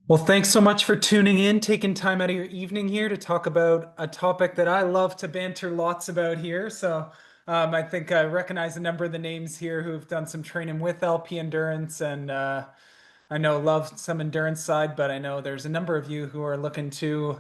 Well, thanks so much for tuning in, taking time out of your evening here to talk about a topic that I love to banter lots about here. I think I recognize a number of the names here who've done some training with LP Endurance, and I know love some endurance side, but I know there's a number of you who are looking to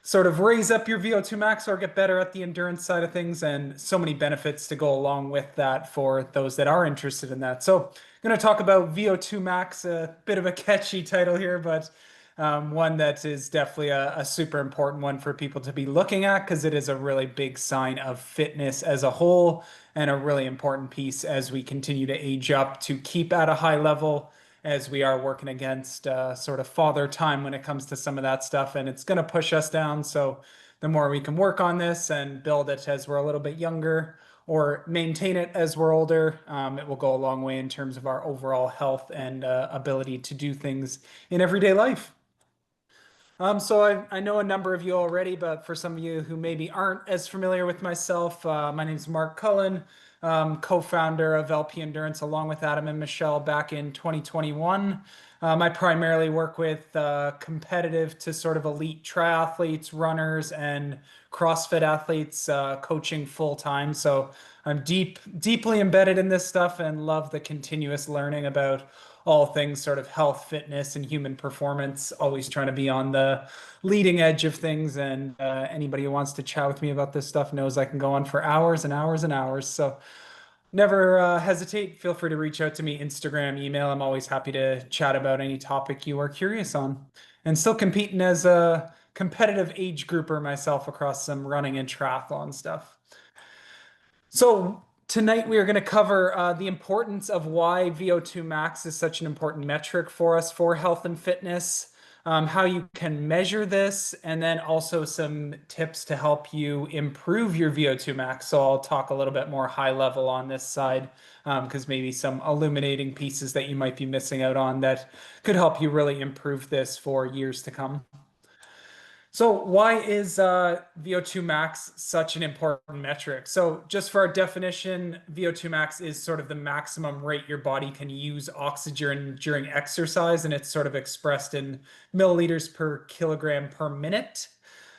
sort of raise up your VO2 max or get better at the endurance side of things, and so many benefits to go along with that for those that are interested in that. So, I'm going to talk about VO2 max, a bit of a catchy title here, but one that is definitely a super important one for people to be looking at because it is a really big sign of fitness as a whole and a really important piece as we continue to age up to keep at a high level as we are working against sort of father time when it comes to some of that stuff. And it's going to push us down. So the more we can work on this and build it as we're a little bit younger or maintain it as we're older, it will go a long way in terms of our overall health and ability to do things in everyday life. I know a number of you already, but for some of you who maybe aren't as familiar with myself, my name is Mark Cullen, co-founder of LP Endurance along with Adam and Michelle back in 2021. I primarily work with competitive to sort of elite triathletes, runners, and CrossFit athletes, coaching full time. So I'm deeply embedded in this stuff and love the continuous learning about all things sort of health, fitness, and human performance, always trying to be on the leading edge of things. And anybody who wants to chat with me about this stuff knows I can go on for hours and hours and hours. So never hesitate. Feel free to reach out to me, Instagram, email. I'm always happy to chat about any topic you are curious on. And still competing as a competitive age grouper myself across some running and triathlon stuff. So tonight we are going to cover the importance of why VO2 max is such an important metric for us for health and fitness, how you can measure this, and then also some tips to help you improve your VO2 max. So I'll talk a little bit more high level on this side because maybe some illuminating pieces that you might be missing out on that could help you really improve this for years to come. So why is VO2 max such an important metric? So just for our definition, VO2 max is sort of the maximum rate your body can use oxygen during exercise, and it's sort of expressed in milliliters per kilogram per minute.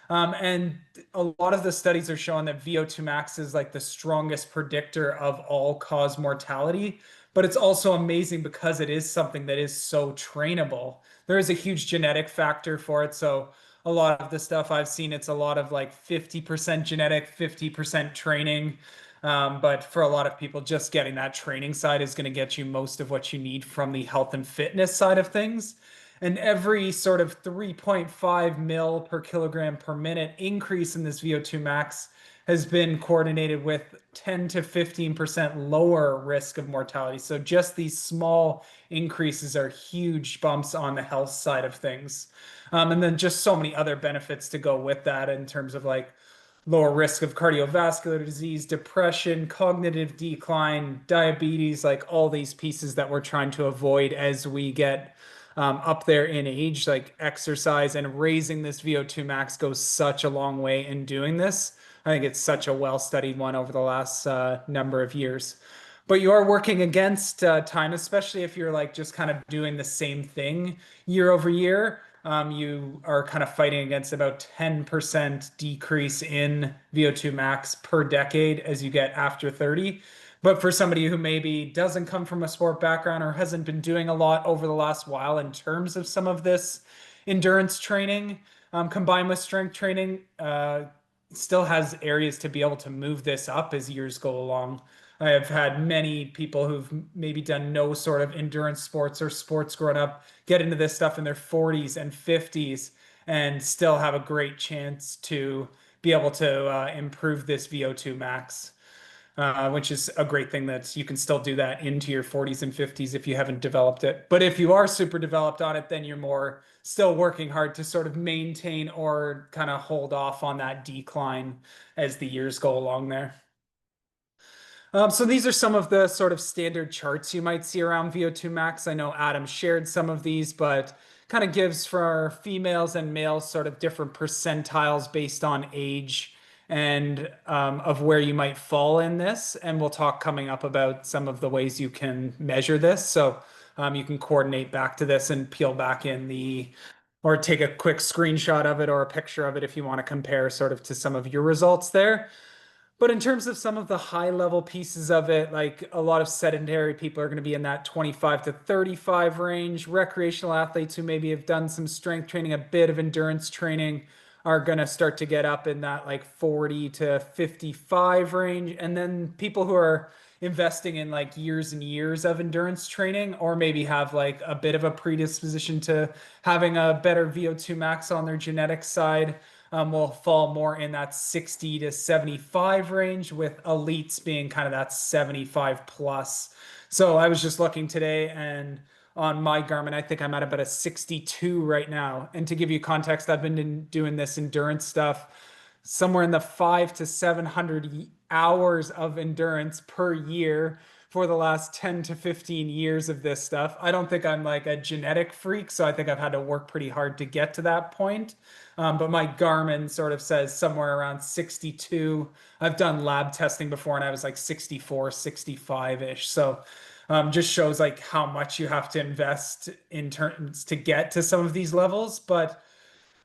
And a lot of the studies are showing that VO2 max is like the strongest predictor of all-cause mortality, but it's also amazing because it is something that is so trainable. There is a huge genetic factor for it, so a lot of the stuff I've seen, it's a lot of like 50% genetic, 50% training. But for a lot of people, just getting that training side is going to get you most of what you need from the health and fitness side of things. And every sort of 3.5 mil per kilogram per minute increase in this VO2 max has been coordinated with 10 to 15% lower risk of mortality. So just these small increases are huge bumps on the health side of things. And then just so many other benefits to go with that in terms of like lower risk of cardiovascular disease, depression, cognitive decline, diabetes, like all these pieces that we're trying to avoid as we get up there in age, like exercise and raising this VO2 max goes such a long way in doing this. I think it's such a well-studied one over the last number of years. But you are working against time, especially if you're like just kind of doing the same thing year over year. You are kind of fighting against about 10% decrease in VO2 max per decade as you get after 30. But for somebody who maybe doesn't come from a sport background or hasn't been doing a lot over the last while in terms of some of this endurance training, combined with strength training, still has areas to be able to move this up as years go along. I have had many people who've maybe done no sort of endurance sports or sports growing up get into this stuff in their 40s and 50s and still have a great chance to be able to improve this VO2 max, which is a great thing that you can still do that into your 40s and 50s if you haven't developed it. But if you are super developed on it, then you're more still working hard to sort of maintain or kind of hold off on that decline as the years go along there. So these are some of the sort of standard charts you might see around VO2 max. I know Adam shared some of these, but kind of gives for females and males sort of different percentiles based on age and of where you might fall in this. And we'll talk coming up about some of the ways you can measure this. So You can coordinate back to this and peel back in or take a quick screenshot of it or a picture of it if you want to compare sort of to some of your results there. But in terms of some of the high level pieces of it, like a lot of sedentary people are going to be in that 25 to 35 range. Recreational athletes who maybe have done some strength training, a bit of endurance training, are going to start to get up in that like 40 to 55 range. And then people who are investing in like years and years of endurance training, or maybe have like a bit of a predisposition to having a better VO2 max on their genetic side, will fall more in that 60 to 75 range, with elites being kind of that 75 plus. So I was just looking today, and on my Garmin, I think I'm at about a 62 right now. And to give you context, I've been doing this endurance stuff somewhere in the 5 to 700 hours of endurance per year for the last 10 to 15 years of this stuff. I don't think I'm like a genetic freak, so I think I've had to work pretty hard to get to that point. But my Garmin sort of says somewhere around 62. I've done lab testing before and I was like 64, 65-ish. So just shows like how much you have to invest in terms to get to some of these levels. But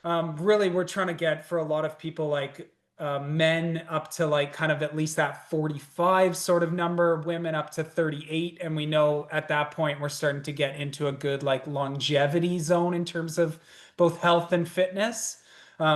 really, we're trying to get for a lot of people like men up to like kind of at least that 45 sort of number, women up to 38. And we know at that point we're starting to get into a good like longevity zone in terms of both health and fitness.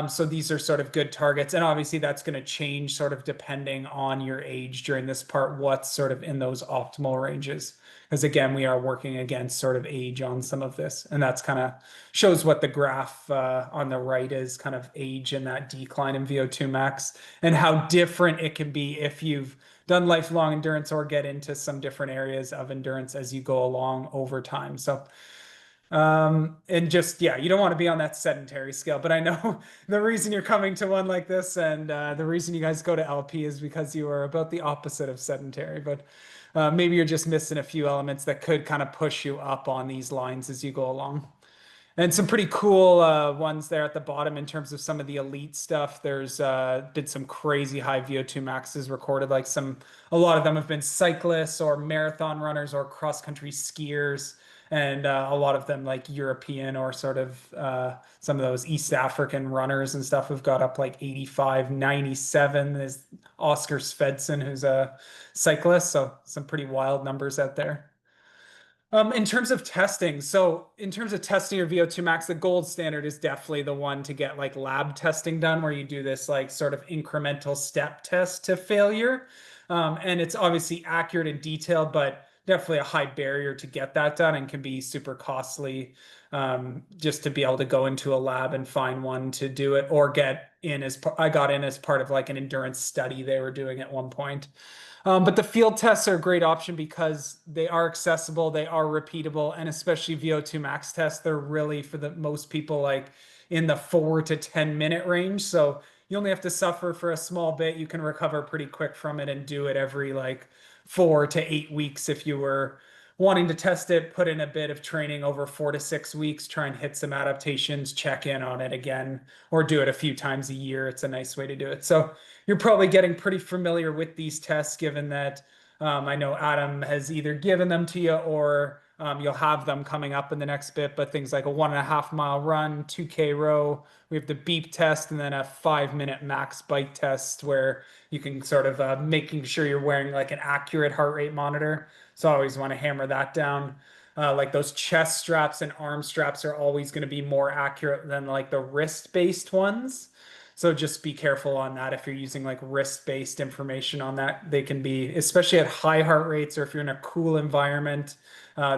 So these are sort of good targets. And obviously that's going to change sort of depending on your age during this part, what's sort of in those optimal ranges. Because again, we are working against sort of age on some of this. And that's kind of shows what the graph on the right is, kind of age and that decline in VO2 max, and how different it can be if you've done lifelong endurance or get into some different areas of endurance as you go along over time. So and just, yeah, you don't want to be on that sedentary scale, but I know the reason you're coming to one like this, and the reason you guys go to LP is because you are about the opposite of sedentary, but maybe you're just missing a few elements that could kind of push you up on these lines as you go along. And some pretty cool ones there at the bottom in terms of some of the elite stuff. There's been some crazy high VO2 maxes recorded. Like a lot of them have been cyclists or marathon runners or cross-country skiers. And a lot of them like European or sort of some of those East African runners and stuff have got up like 85, 97. There's Oscar Svensson, who's a cyclist. So some pretty wild numbers out there. In terms of testing, so in terms of testing your VO2 max, the gold standard is definitely the one to get like lab testing done, where you do this like sort of incremental step test to failure. And it's obviously accurate and detailed, but definitely a high barrier to get that done and can be super costly, just to be able to go into a lab and find one to do it, or get in as I got in as part of like an endurance study they were doing at one point. But the field tests are a great option because they are accessible, they are repeatable, and especially VO2 max tests, they're really for the most people like in the 4 to 10 minute range. So you only have to suffer for a small bit. You can recover pretty quick from it and do it every like 4 to 8 weeks if you were wanting to test it, put in a bit of training over 4 to 6 weeks, try and hit some adaptations, check in on it again, or do it a few times a year. It's a nice way to do it. So you're probably getting pretty familiar with these tests, given that I know Adam has either given them to you or you'll have them coming up in the next bit. But things like a 1.5 mile run, 2K row, we have the beep test, and then a 5 minute max bike test where you can sort of making sure you're wearing like an accurate heart rate monitor. So I always want to hammer that down. Like those chest straps and arm straps are always going to be more accurate than like the wrist-based ones. So just be careful on that. If you're using like wrist-based information on that, they can be, especially at high heart rates, or if you're in a cool environment,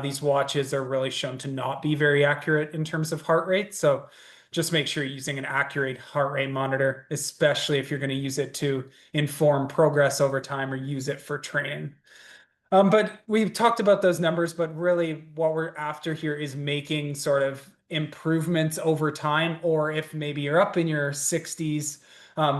these watches are really shown to not be very accurate in terms of heart rate. So just make sure you're using an accurate heart rate monitor, especially if you're going to use it to inform progress over time or use it for training. But we've talked about those numbers, but really what we're after here is making sort of improvements over time, or if maybe you're up in your 60s,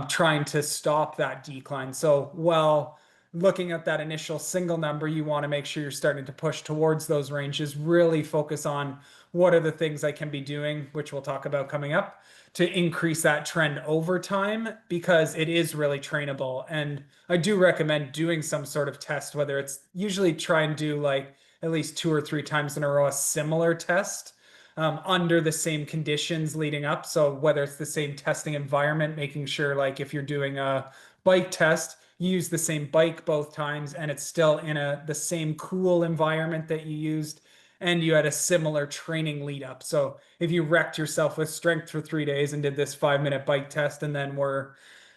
trying to stop that decline. So while looking at that initial single number, you want to make sure you're starting to push towards those ranges, really focus on what are the things I can be doing, which we'll talk about coming up, to increase that trend over time, because it is really trainable. And I do recommend doing some sort of test, whether it's usually try and do like at least 2 or 3 times in a row a similar test under the same conditions leading up. So whether it's the same testing environment, making sure like if you're doing a bike test, you use the same bike both times and it's still in the same cool environment that you used and you had a similar training lead up. So if you wrecked yourself with strength for 3 days and did this 5 minute bike test and then were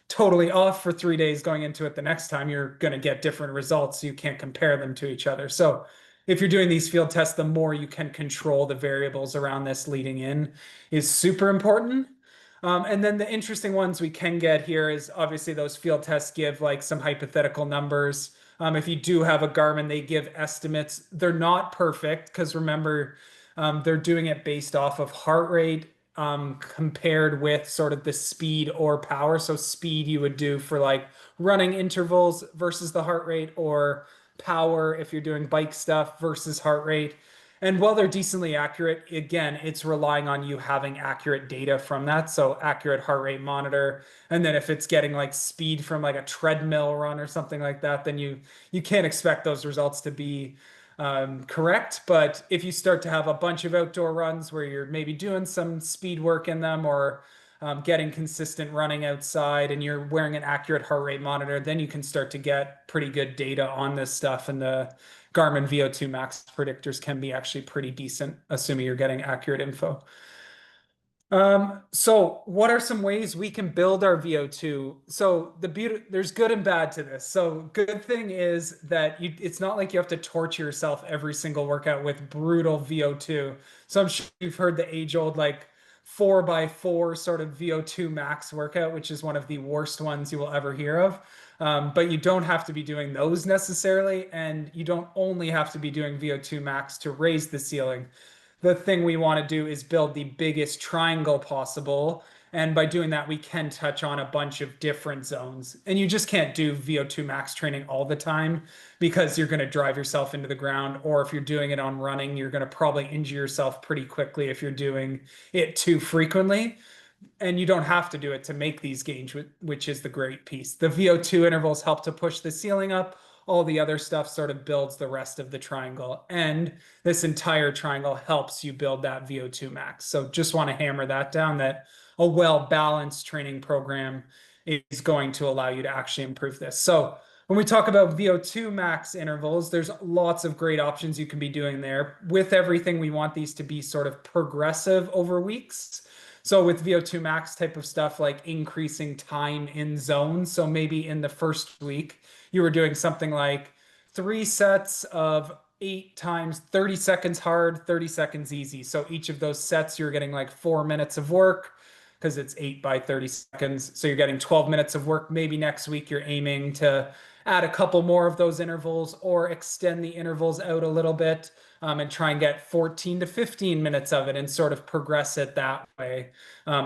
totally off for 3 days going into it the next time, you're going to get different results. So you can't compare them to each other. So if you're doing these field tests, the more you can control the variables around this leading in is super important. And then the interesting ones we can get here is obviously those field tests give like some hypothetical numbers. If you do have a Garmin, they give estimates. They're not perfect because remember, they're doing it based off of heart rate compared with sort of the speed or power. So speed you would do for like running intervals versus the heart rate, or power if you're doing bike stuff versus heart rate. And while they're decently accurate, again, it's relying on you having accurate data from that. So accurate heart rate monitor. And then if it's getting like speed from like a treadmill run or something like that, then you can't expect those results to be correct. But if you start to have a bunch of outdoor runs where you're maybe doing some speed work in them or getting consistent running outside and you're wearing an accurate heart rate monitor, then you can start to get pretty good data on this stuff. And the Garmin VO2 max predictors can be actually pretty decent, assuming you're getting accurate info. So what are some ways we can build our VO2? So there's good and bad to this. So good thing is that it's not like you have to torture yourself every single workout with brutal VO2. So I'm sure you've heard the age-old like 4x4 sort of VO2 max workout, which is one of the worst ones you will ever hear of. But you don't have to be doing those necessarily, and you don't only have to be doing VO2 max to raise the ceiling. The thing we want to do is build the biggest triangle possible. And by doing that, we can touch on a bunch of different zones. And you just can't do VO2 max training all the time because you're going to drive yourself into the ground. Or if you're doing it on running, you're going to probably injure yourself pretty quickly if you're doing it too frequently. And you don't have to do it to make these gains, which is the great piece. The VO2 intervals help to push the ceiling up. All the other stuff sort of builds the rest of the triangle. And this entire triangle helps you build that VO2 max. So just want to hammer that down, that a well-balanced training program is going to allow you to actually improve this. So when we talk about VO2 max intervals, there's lots of great options you can be doing there. With everything, we want these to be sort of progressive over weeks. So with VO2 max type of stuff, like increasing time in zones. So maybe in the first week, you were doing something like 3 sets of 8 times 30 seconds hard, 30 seconds easy. So each of those sets, you're getting like 4 minutes of work because it's 8 by 30 seconds. So you're getting 12 minutes of work. Maybe next week you're aiming to add a couple more of those intervals or extend the intervals out a little bit and try and get 14 to 15 minutes of it and sort of progress it that way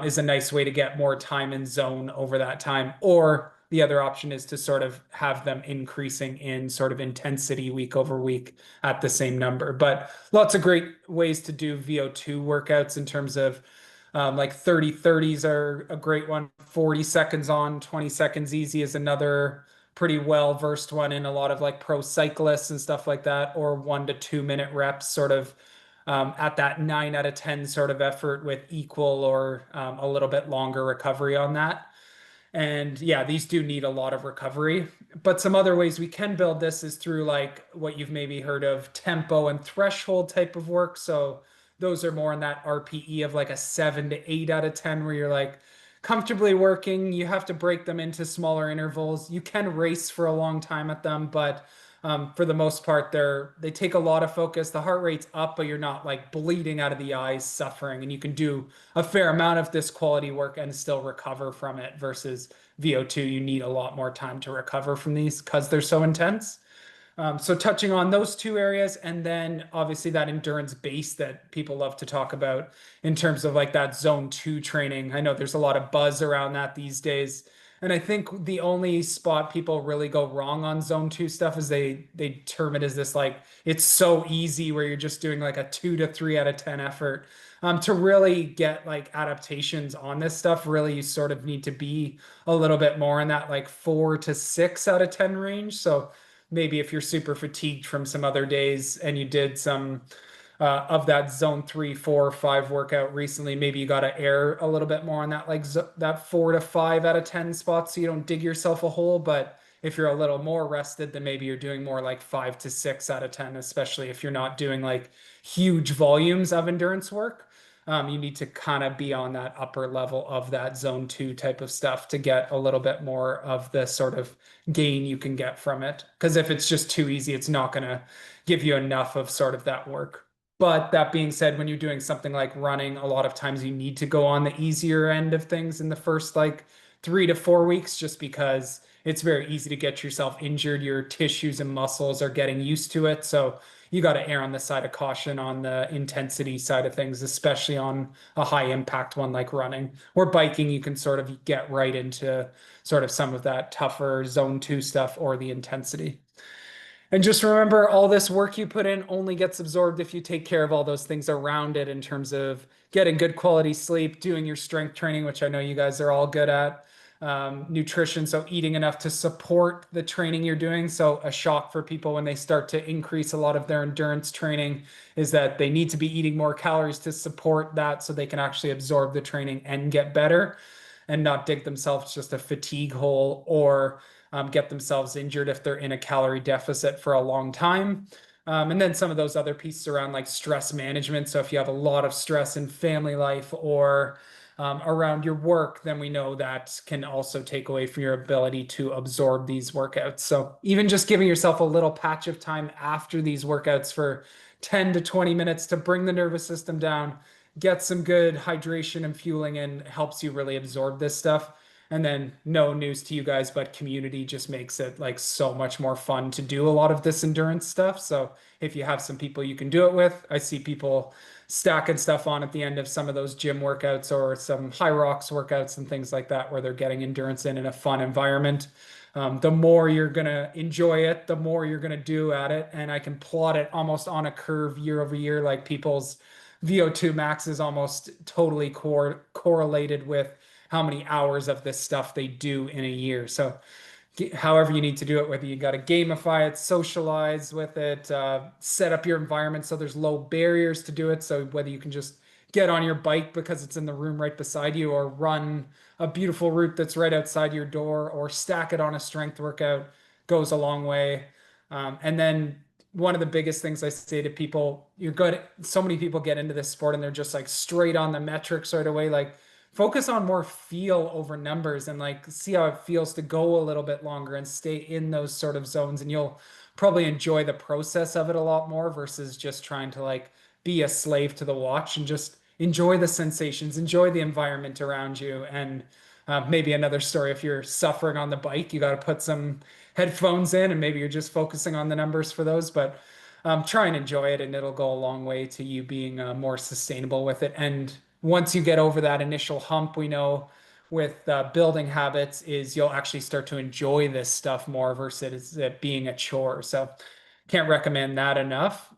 is a nice way to get more time in zone over that time. Or the other option is to sort of have them increasing in sort of intensity week over week at the same number. But lots of great ways to do VO2 workouts in terms of like 30-30s are a great one. 40 seconds on, 20 seconds easy is another pretty well versed one in a lot of like pro cyclists and stuff like that, or 1 to 2 minute reps sort of at that 9 out of 10 sort of effort with equal or a little bit longer recovery on that. And yeah, these do need a lot of recovery. But some other ways we can build this is through like what you've maybe heard of tempo and threshold type of work. So those are more in that RPE of like a 7 to 8 out of 10, where you're like comfortably working. You have to break them into smaller intervals. You can race for a long time at them, but for the most part, they take a lot of focus. The heart rate's up, but you're not like bleeding out of the eyes, suffering, and you can do a fair amount of this quality work and still recover from it. Versus VO2, you need a lot more time to recover from these because they're so intense. So touching on those two areas, and then obviously that endurance base that people love to talk about in terms of like that zone 2 training. I know there's a lot of buzz around that these days. And I think the only spot people really go wrong on zone 2 stuff is they term it as this like it's so easy where you're just doing like a 2 to 3 out of 10 effort. To really get like adaptations on this stuff, really you sort of need to be a little bit more in that like 4 to 6 out of 10 range. So maybe if you're super fatigued from some other days and you did some of that zone 3, 4, 5 workout recently, maybe you got to err a little bit more on that, like that 4 to 5 out of 10 spots so you don't dig yourself a hole. But if you're a little more rested, then maybe you're doing more like 5 to 6 out of 10, especially if you're not doing like huge volumes of endurance work. You need to kind of be on that upper level of that zone 2 type of stuff to get a little bit more of the sort of gain you can get from it. Because if it's just too easy, it's not going to give you enough of sort of that work. But that being said, when you're doing something like running, a lot of times you need to go on the easier end of things in the first like 3 to 4 weeks, just because it's very easy to get yourself injured. Your tissues and muscles are getting used to it. So you got to err on the side of caution on the intensity side of things, especially on a high impact one like running. Or biking, you can sort of get right into sort of some of that tougher zone 2 stuff or the intensity. And just remember, all this work you put in only gets absorbed if you take care of all those things around it in terms of getting good quality sleep, doing your strength training, which I know you guys are all good at, nutrition, so eating enough to support the training you're doing. So a shock for people when they start to increase a lot of their endurance training is that they need to be eating more calories to support that so they can actually absorb the training and get better and not dig themselves just a fatigue hole or get themselves injured if they're in a calorie deficit for a long time. And then some of those other pieces around like stress management. So if you have a lot of stress in family life or around your work, then we know that can also take away from your ability to absorb these workouts. So even just giving yourself a little patch of time after these workouts for 10 to 20 minutes to bring the nervous system down, get some good hydration and fueling in, helps you really absorb this stuff. And then no news to you guys, but community just makes it like so much more fun to do a lot of this endurance stuff. So if you have some people you can do it with, I see people stacking stuff on at the end of some of those gym workouts or some high rocks workouts and things like that, where they're getting endurance in a fun environment. The more you're going to enjoy it, the more you're going to do at it. And I can plot it almost on a curve year over year, like people's VO2 max is almost totally correlated with how many hours of this stuff they do in a year. So however you need to do it, whether you got to gamify it, socialize with it, set up your environment so there's low barriers to do it. So whether you can just get on your bike because it's in the room right beside you, or run a beautiful route that's right outside your door, or stack it on a strength workout, goes a long way. And then one of the biggest things I say to people, you're good. So many people get into this sport and they're just like straight on the metrics right away. Like, focus on more feel over numbers and like see how it feels to go a little bit longer and stay in those sort of zones, and you'll probably enjoy the process of it a lot more versus just trying to like be a slave to the watch, and just enjoy the sensations, enjoy the environment around you. And maybe another story, if you're suffering on the bike, you got to put some headphones in and maybe you're just focusing on the numbers for those. But try and enjoy it, and it'll go a long way to you being more sustainable with it. And once you get over that initial hump, we know with building habits is you'll actually start to enjoy this stuff more versus it being a chore. So can't recommend that enough.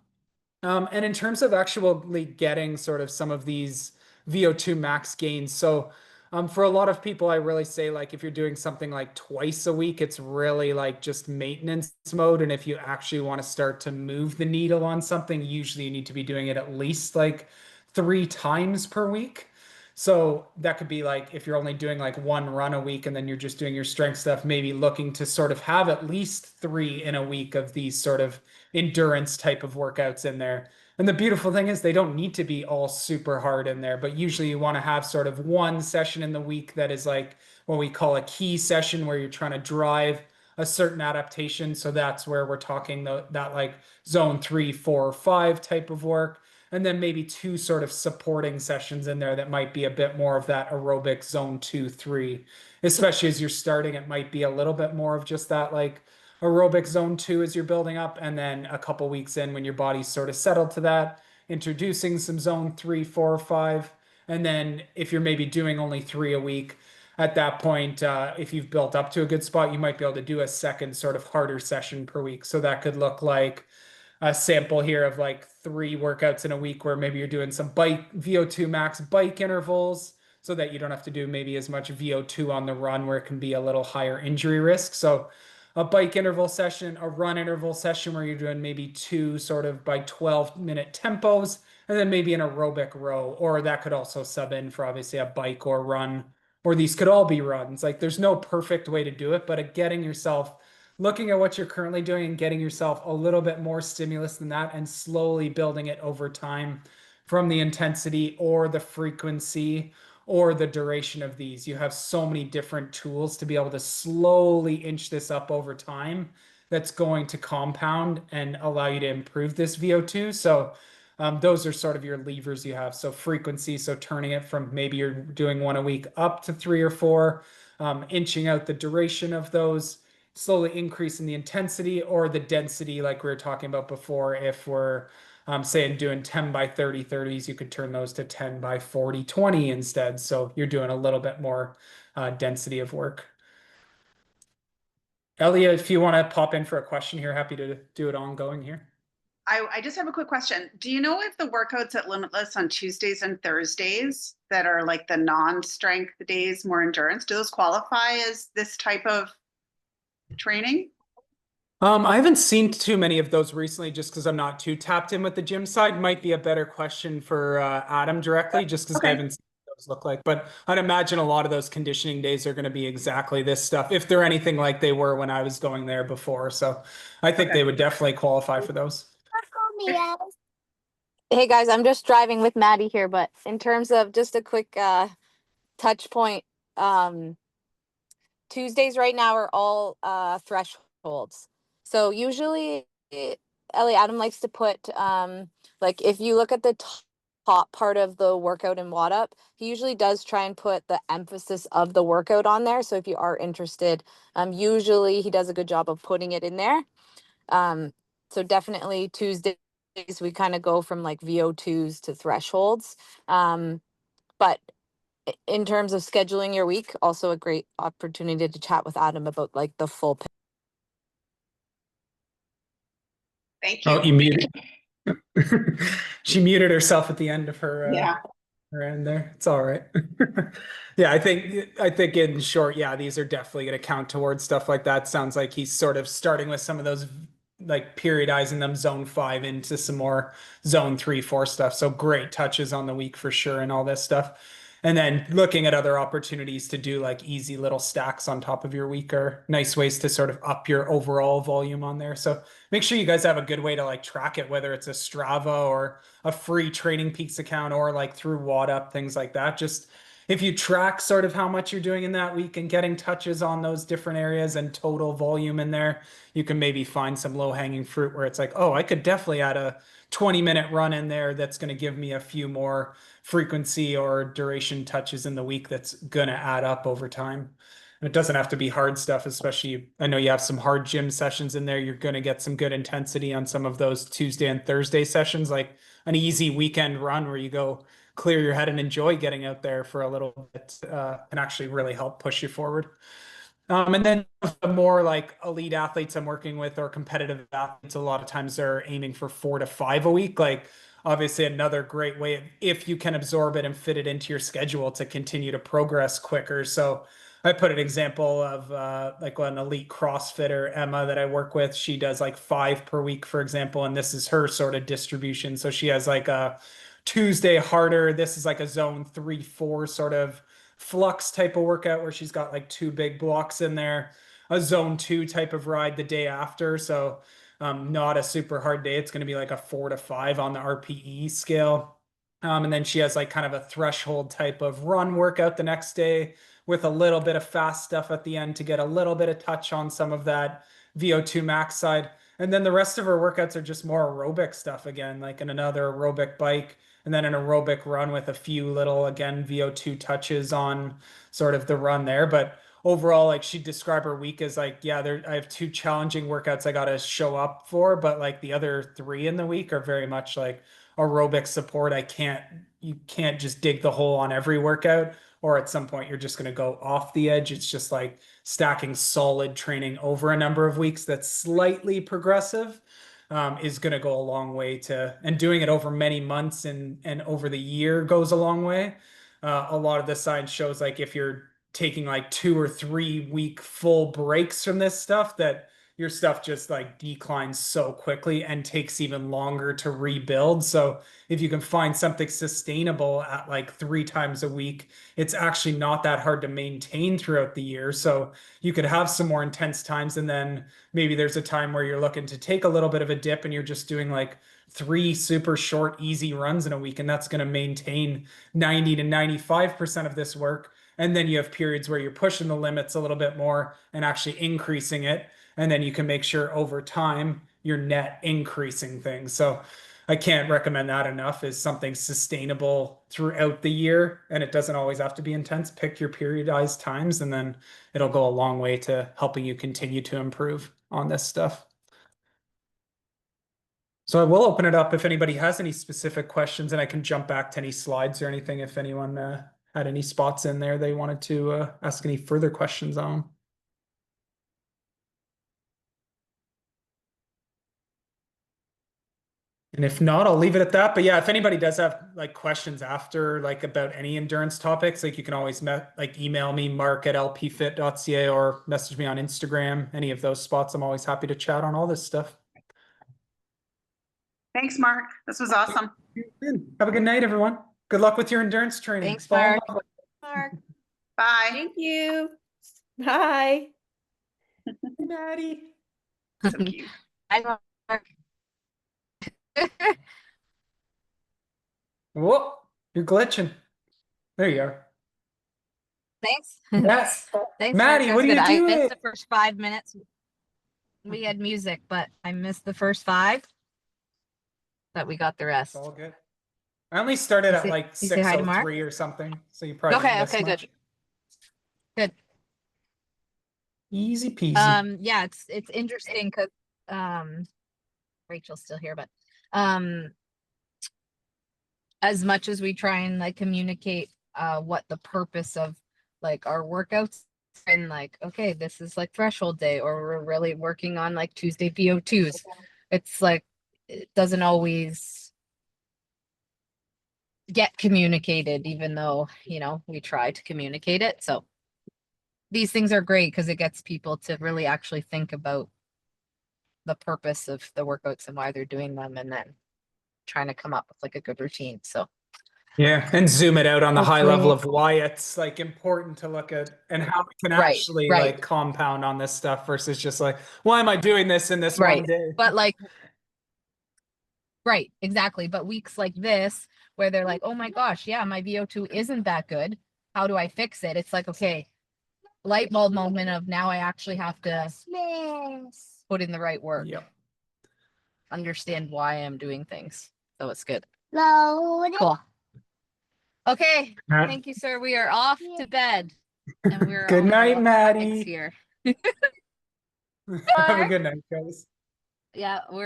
And in terms of actually getting sort of some of these VO2 max gains, so for a lot of people, I really say like if you're doing something like twice a week, it's really like just maintenance mode. And if you actually want to start to move the needle on something, usually you need to be doing it at least like 3 times per week. So that could be like if you're only doing like one run a week and then you're just doing your strength stuff, maybe looking to sort of have at least 3 in a week of these sort of endurance type of workouts in there. And the beautiful thing is they don't need to be all super hard in there, but usually you want to have sort of one session in the week that is like what we call a key session, where you're trying to drive a certain adaptation. So that's where we're talking that like zone 3, 4, 5 type of work. And then maybe 2 sort of supporting sessions in there that might be a bit more of that aerobic zone 2, 3. Especially as you're starting, it might be a little bit more of just that like aerobic zone 2 as you're building up. And then a couple weeks in, when your body's sort of settled to that, introducing some zone 3, 4, 5. And then if you're maybe doing only 3 a week, at that point, if you've built up to a good spot, you might be able to do a second sort of harder session per week. So that could look like a sample here of like 3 workouts in a week, where maybe you're doing some bike VO2 max bike intervals so that you don't have to do maybe as much VO2 on the run, where it can be a little higher injury risk. So a bike interval session, a run interval session where you're doing maybe two sort of by 12-minute tempos, and then maybe an aerobic row, or that could also sub in for obviously a bike or run, or these could all be runs. Like there's no perfect way to do it, but at getting yourself looking at what you're currently doing and getting yourself a little bit more stimulus than that and slowly building it over time from the intensity or the frequency or the duration of these. You have so many different tools to be able to slowly inch this up over time that's going to compound and allow you to improve this VO2. So those are sort of your levers you have. So frequency, so turning it from maybe you're doing one a week up to three or four, inching out the duration of those, slowly increasing the intensity or the density, like we were talking about before. If we're saying doing 10 by 30 30s, you could turn those to 10 by 40 20 instead. So you're doing a little bit more density of work. Elliot, if you want to pop in for a question here, happy to do it ongoing here. I just have a quick question. Do you know if the workouts at Limitless on Tuesdays and Thursdays that are like the non-strength days, more endurance, do those qualify as this type of training? I haven't seen too many of those recently just because I'm not too tapped in with the gym side. Might be a better question for Adam directly, just because I Okay. haven't seen what those look like. But I'd imagine a lot of those conditioning days are going to be exactly this stuff, if they're anything like they were when I was going there before. So I think Okay. they would definitely qualify for those. Hey guys, I'm just driving with Maddie here, but in terms of just a quick touch point, um, Tuesdays right now are all thresholds. So usually Ellie Adam likes to put like if you look at the top part of the workout in Watt Up, he usually does try and put the emphasis of the workout on there. So if you are interested, usually he does a good job of putting it in there. So definitely Tuesdays we kind of go from like VO2s to thresholds. But in terms of scheduling your week, also a great opportunity to chat with Adam about like the full. Thank Oh, you. you muted. She muted herself at the end of Yeah. her end there. It's all right. Yeah, I think in short, yeah, these are definitely going to count towards stuff like that. Sounds like he's sort of starting with some of those like periodizing them zone 5 into some more zone 3 4 stuff. So great touches on the week for sure and all this stuff. And then looking at other opportunities to do like easy little stacks on top of your week are nice ways to sort of up your overall volume on there. So make sure you guys have a good way to like track it, whether it's a Strava or a free Training Peaks account or like through WattUp, things like that. Just if you track sort of how much you're doing in that week and getting touches on those different areas and total volume in there, you can maybe find some low-hanging fruit where it's like, oh, I could definitely add a 20-minute run in there that's going to give me a few more frequency or duration touches in the week that's going to add up over time. And it doesn't have to be hard stuff, especially I know you have some hard gym sessions in there. You're going to get some good intensity on some of those Tuesday and Thursday sessions, like an easy weekend run where you go clear your head and enjoy getting out there for a little bit can actually really help push you forward. And then the more like elite athletes I'm working with or competitive athletes, a lot of times they're aiming for 4 to 5 a week. Like obviously another great way if you can absorb it and fit it into your schedule to continue to progress quicker. So I put an example of like an elite CrossFitter, Emma, that I work with. She does like 5 per week, for example, and this is her sort of distribution. So she has like a Tuesday harder. This is like a zone 3 4 sort of flux type of workout where she's got like two big blocks in there, a zone 2 type of ride the day after. So not a super hard day. It's going to be like a 4 to 5 on the RPE scale. And then she has like kind of a threshold type of run workout the next day with a little bit of fast stuff at the end to get a little bit of touch on some of that VO2 max side. And then the rest of her workouts are just more aerobic stuff again, like in another aerobic bike and then an aerobic run with a few little, again, VO2 touches on sort of the run there. But overall, like she'd describe her week as like, yeah, I have 2 challenging workouts I got to show up for, but like the other 3 in the week are very much like aerobic support. You can't just dig the hole on every workout, or at some point you're just going to go off the edge. It's just like stacking solid training over a number of weeks that's slightly progressive is going to go a long way to, and doing it over many months and over the year goes a long way. A lot of the science shows like if you're taking like 2 or 3 week full breaks from this stuff, that your stuff just like declines so quickly and takes even longer to rebuild. So if you can find something sustainable at like 3 times a week, it's actually not that hard to maintain throughout the year. So you could have some more intense times, and then maybe there's a time where you're looking to take a little bit of a dip and you're just doing like 3 super short, easy runs in a week, and that's going to maintain 90 to 95% of this work. And then you have periods where you're pushing the limits a little bit more and actually increasing it. And then you can make sure over time you're net increasing things. So I can't recommend that enough, is something sustainable throughout the year. And it doesn't always have to be intense. Pick your periodized times, and then it'll go a long way to helping you continue to improve on this stuff. So I will open it up if anybody has any specific questions, and I can jump back to any slides or anything if anyone had any spots in there they wanted to ask any further questions on. And if not, I'll leave it at that. But yeah, if anybody does have like questions after, like about any endurance topics, like you can always like email me, mark@lpfit.ca, or message me on Instagram. Any of those spots, I'm always happy to chat on all this stuff. Thanks, Mark. This was awesome. Have a good night, everyone. Good luck with your endurance training. Thanks, Fall in Mark. love with Mark. Bye. Thank you. Bye. it, Maddie. So cute. Bye, Mark. Whoa, you're glitching. There you are. Thanks. Yes. Thanks, Maddie, Mark. what are you That's good. I doing? missed the first 5 minutes. We had music, but I missed the first 5. But we got the rest. It's all good. I only started at like you say hi to Mark? 6:03 or something, so you probably didn't miss Okay, much. good. Easy peasy. Yeah, it's interesting because Rachel's still here, but as much as we try and like communicate what the purpose of like our workouts, and like, okay, this is like threshold day, or we're really working on like Tuesday VO2s, it's like it doesn't always get communicated, even though, you know, we try to communicate it. So these things are great because it gets people to really actually think about the purpose of the workouts and why they're doing them, and then trying to come up with like a good routine. So Yeah, and zoom it out on the high hopefully- level of why it's like important to look at and how we can Right, actually right. like compound on this stuff versus just like, why am I doing this in this Right. one day? But like, right, exactly. But weeks like this, where they're like, oh my gosh, yeah, my VO2 isn't that good. How do I fix it? It's like, okay, light bulb moment of now I actually have to put in the right work. Yep. Understand why I'm doing things. So it's good. Load. Cool. Okay. Matt. Thank you, sir. We are off to bed. And we're Good on our night, walk Maddie. here. Have a good night, guys. Yeah, we're